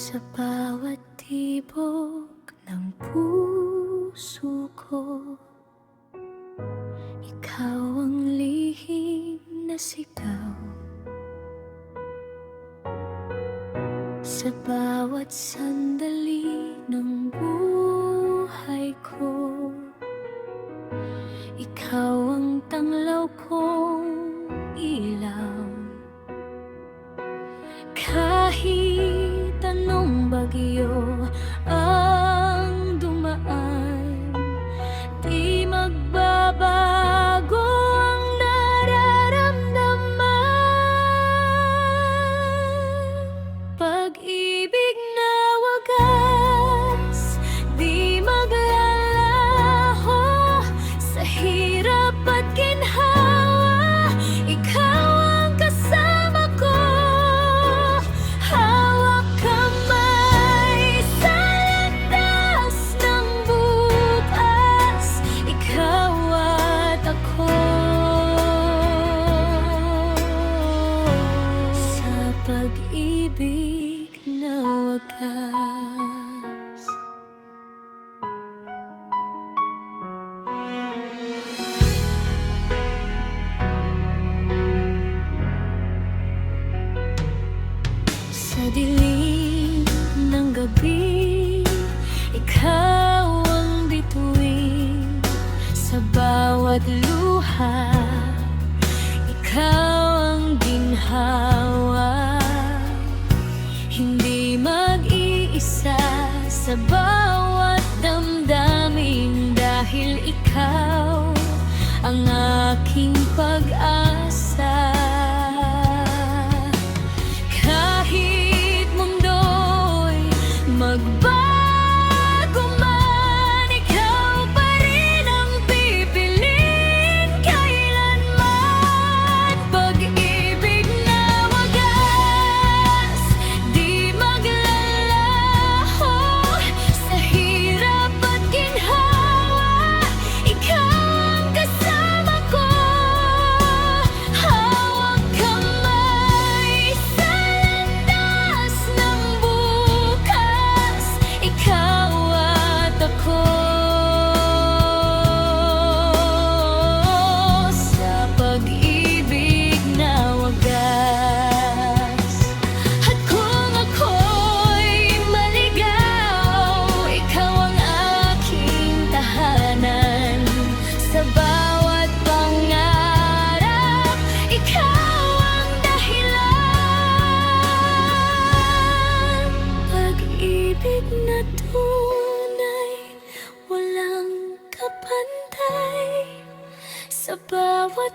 Sa bawat tibok ng puso ko, ikaw ang lihim na sigaw. Sa bawat sandali ng buhay ko, ikaw ang tanglaw kong ilaw. Kahit anong bagyo ang dumaan, di magbabago ang nararamdaman. Pag-ibig na wagas, di maglalaho. Sa hirap at ginhawa, ikaw ang kasama ko. Hawak kamay sa landas ng bukas, ikaw at ako. Sa pag-ibig na wagas. Sa dilim ng gabi, ikaw ang bituin. Sa bawat luha, ikaw ang ginhawa. Hindi mag-iisa sa bawat damdamin, dahil ikaw ang aking pag-asa. Kahit mundo'y magbago man, ikaw pa rin ang pipiliin kailanman. Pag-ibig na wagas, di maglalaho. Sa hirap at ginhawa, ikaw ang kasama ko. Hawak kamay sa landas ng bukas, ikaw at ako. Sa pag-ibig na wagas. At kung ako'y maligaw, ikaw ang aking tahanan. Sa bawat pangarap, ikaw ang dahilan. Pag-ibig na tunay, walang kapantay. Sa bawat